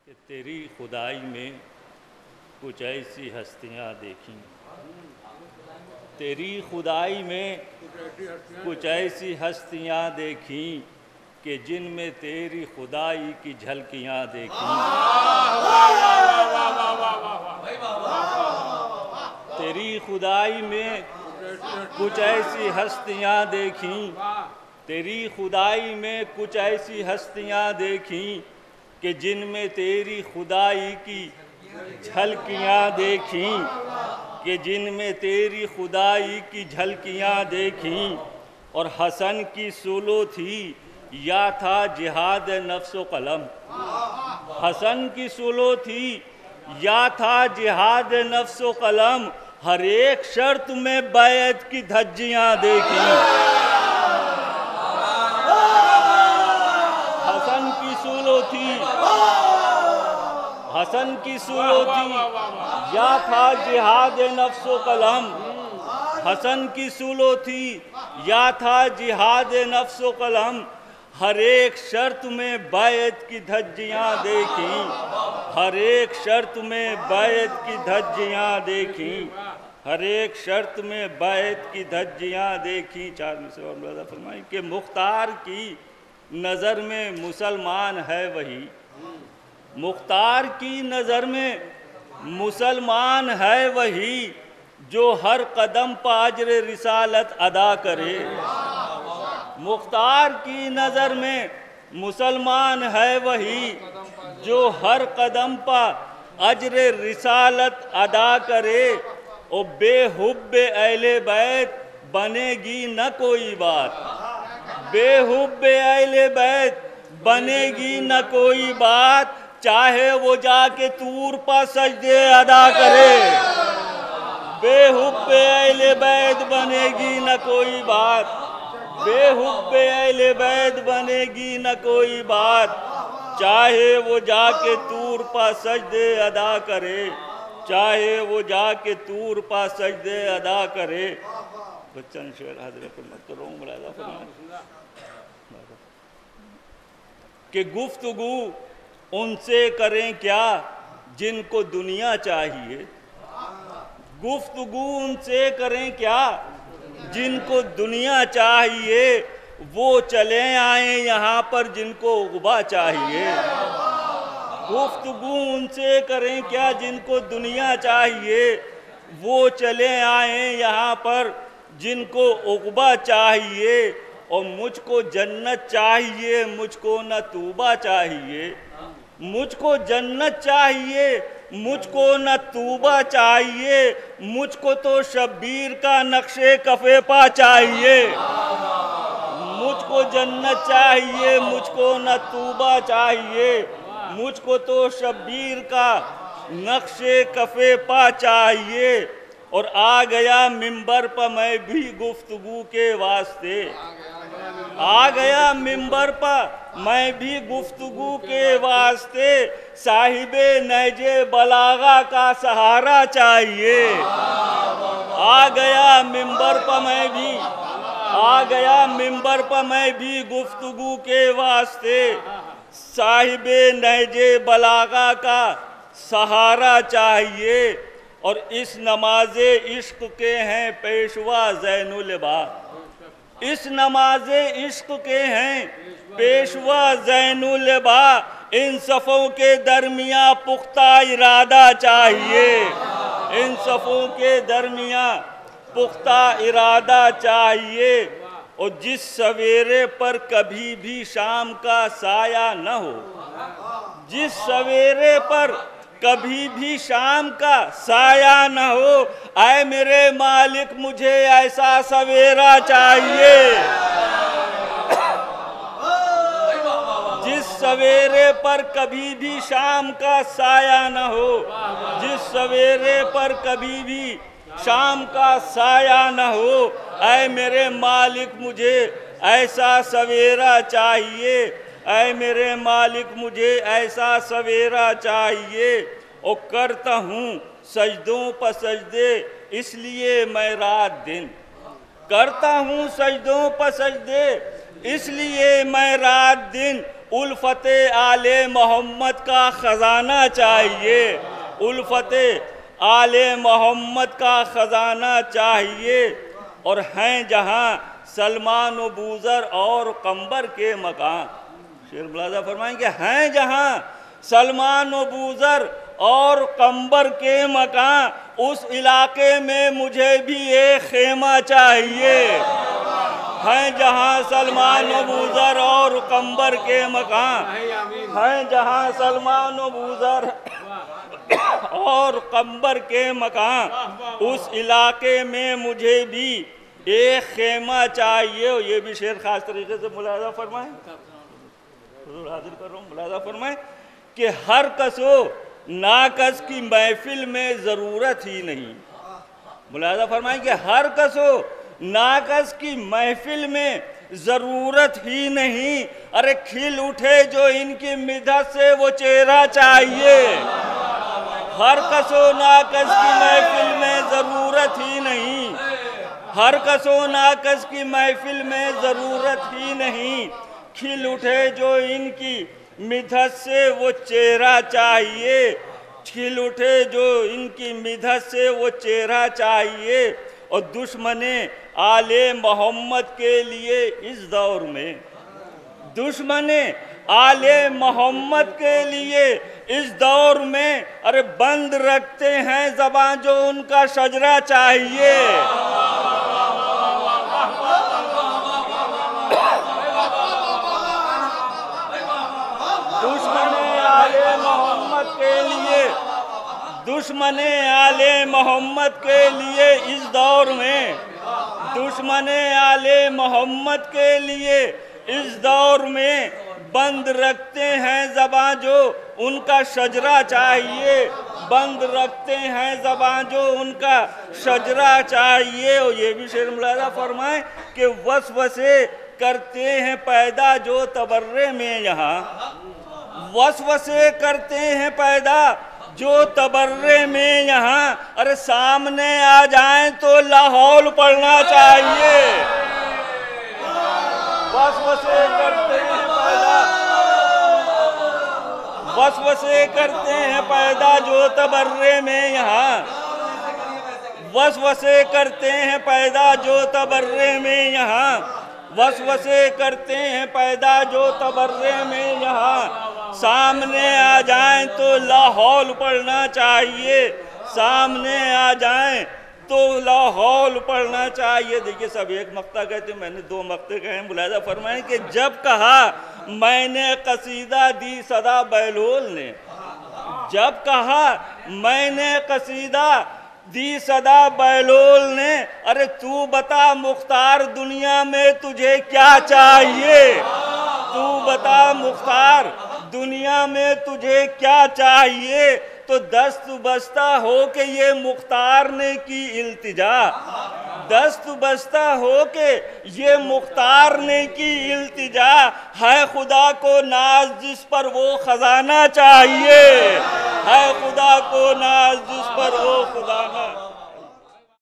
کہ تیری خدائی میں کچھ ایسی ہستیاں دیکھیں، تیری خدائی میں کچھ ایسی ہستیاں دیکھیں کہ جن میں تیری خدائی کی جھلکیاں دیکھیں۔ تیری خدائی میں کچھ ایسی ہستیاں دیکھیں، تیری خدائی میں کچھ ایسی ہستیاں دیکھیں کہ جن میں تیری خدائی کی جھلکیاں دیکھیں، کہ جن میں تیری خدائی کی جھلکیاں دیکھیں۔ اور حسن کی سولو تھی یا تھا جہاد نفس و قلم، حسن کی سولو تھی یا تھا جہاد نفس و قلم، ہر ایک شرط میں بیعت کی دھجیاں دیکھیں۔ حسن کی سولو تھی، حسن کی سولو تھی یا تھا جہاد نفس و قلم، حسن کی سولو تھی یا تھا جہاد نفس و قلم، ہر ایک شرط میں بیعت کی دھجیاں دیکھیں، ہر ایک شرط میں بیعت کی دھجیاں دیکھیں، ہر ایک شرط میں بیعت کی دھجیاں دیکھیں۔ چار مصرع اور ملاحظہ فرمائیں کہ مختار کی نظر میں مسلمان ہے وہی، مختار کی نظر میں مسلمان ہے وہی جو ہر قدم پہ اجر رسالت ادا کرے۔ مختار کی نظر میں مسلمان ہے وہی جو ہر قدم پہ اجر رسالت ادا کرے۔ اور بے حب اہل بیت بنے گی نہ کوئی بات، بے حب اہل بیت بنے گی نہ کوئی بات، چاہے وہ جا کے طور پہ سجدے ادا کرے۔ بے حب اہل بیت بنے گی نہ کوئی بات، بے حب اہل بیت بنے گی نہ کوئی بات، چاہے وہ جا کے طور پہ سجدے ادا کرے، چاہے وہ جا کے طور پہ سجدے ادا کرے۔ بچن شعر حضرت محترم ملاحظہ فرمائیں کہ گفتگو ان سے کریں کیا جن کو دنیا چاہیے، گفتگو ان سے کریں کیا جن کو دنیا چاہیے، وہ چلے آئیں یہاں پر جن کو عقبہ چاہیے۔ گفتگو ان سے کریں کیا جن کو دنیا چاہیے، وہ چلے آئیں یہاں پر جن کو عقبہ چاہیے۔ اور مجھ کو جنت چاہیے، مجھ کو نہ توبہ چاہیے، مجھ کو جنت چاہیے، مجھ کو نہ توبہ چاہیے، مجھ کو تو شبیر کا نقش کف پا چاہیے۔ مجھ کو جنت چاہیے، مجھ کو نہ توبہ چاہیے، مجھ کو تو شبیر کا نقش کف پا چاہیے۔ اور آ گیا منبر پہ میں بھی گفتگو کے واسطے، آ گیا منبر پہ میں بھی گفتگو کے واسطے، صاحب نہج بلاغہ کا سہارا چاہیے۔ آ گیا منبر پہ میں بھی، آ گیا منبر پہ میں بھی گفتگو کے واسطے، صاحب نہج بلاغہ کا سہارا چاہیے۔ اور اس نماز عشق کے ہیں پیشوا زین العباد، اس نماز عشق کے ہیں پیشوا زین العباد، ان صفوں کے درمیان پختہ ارادہ چاہیے، ان صفوں کے درمیان پختہ ارادہ چاہیے۔ اور جس سویرے پر کبھی بھی شام کا سایہ نہ ہو، جس سویرے پر کبھی بھی شام کا سایہ نہ ہو، اے میرے مالک مجھے ایسا سویرا چاہیے۔ جس سویرے پر کبھی بھی شام کا سایہ نہ ہو، جس سویرے پر کبھی بھی شام کا سایہ نہ ہو، اے میرے مالک مجھے ایسا سویرا چاہیے، اے میرے مالک مجھے ایسا سویرا چاہیے۔ اور کرتا ہوں سجدوں پہ سجدے اس لیے میں رات دن، کرتا ہوں سجدوں پہ سجدے اس لیے میں رات دن، الفت آل محمد کا خزانہ چاہیے، الفت آل محمد کا خزانہ چاہیے، اور ہیں جہاں سلمان و بوذر اور قمبر کے مکان. شیر ملاحظہ فرمائیں کہ ہیں جہاں سلمان و بوذر اور قمبر کے مکان، اس علاقے میں مجھے بھی ایک خیمہ چاہیے. ہیں جہاں سلمان و بوذر اور قمبر کے مکان، ہیں جہاں سلمان و بوذر اور قمبر کے مکان، اس علاقے میں مجھے بھی ایک خیمہ چاہیے. اور یہ بھی شعر خاص طریقے سے ملاحظہ فرمائیں، حضور حاضر کر رہا ہوں، ملاحظہ فرمائیں کہ ہر کس و ناکس کی محفل میں ضرورت ہی نہیں. ملاحظہ فرمائیں کہ ہر کس و ناکس کی محفل میں ضرورت ہی نہیں، ارے کھل اٹھے جو ان کی مدحت سے وہ چہرہ چاہیے. ہر کس و ناکس کی محفل میں ضرورت ہی نہیں، ہر کس و ناکس کی محفل میں ضرورت ہی نہیں، کھل اٹھے جو ان کی مدحت سے وہ چہرہ چاہیے، کھل اٹھے جو ان کی مدحت سے وہ چہرہ چاہیے. اور دشمن آل محمد کے لیے اس دور میں، دشمن آل محمد کے لیے اس دور میں ارے بند رکھتے ہیں زبان جو ان کا شجرہ چاہیے. دشمن آل محمد کے لیے، دشمن آل محمد کے لیے اس دور میں، دشمن آل محمد کے لیے اس دور میں بند رکھتے ہیں زبان جو ان کا شجرہ چاہیے، بند رکھتے ہیں زبان جو ان کا شجرہ چاہیے. اور یہ بھی شعر ملاحظہ فرمائیں کہ وسوسے کرتے ہیں پیدا جو تبرے میں یہاں، وسوسے کرتے ہیں پیدا جو تبرے میں یہاں، ارے سامنے آ جائیں تو لاحول پڑھنا چاہیے. وسوسے کرتے ہیں پیدا، وسوسے کرتے ہیں پیدا جو تبرے میں یہاں، وسوسے کرتے ہیں پیدا جو تبرے میں یہاں، وسوسے کرتے ہیں پیدا جو تبرے میں یہاں. سامنے آ جائیں تو لاحول پڑھنا چاہیے، سامنے آ جائیں تو لاحول پڑھنا چاہیے. دیکھیے سب ایک مقطع کہتے ہیں، میں نے دو مقطع کہے ہیں. ملاحظہ فرمائیں کہ جب کہا میں نے قصیدہ دی صدا بہلول نے، جب کہا میں نے قصیدہ دی صدا بہلول نے، ارے تو بتا مختار دنیا میں تجھے کیا چاہیے، تو بتا مختار دنیا میں تجھے کیا چاہیے. تو دست بستہ ہو کہ یہ مختار نے کی التجا، دست بستہ ہو کہ یہ مختار نے کی التجا، ہے خدا کو ناز جس پر وہ خزانہ چاہیے، ہے خدا کو ناز جس پر وہ خزانہ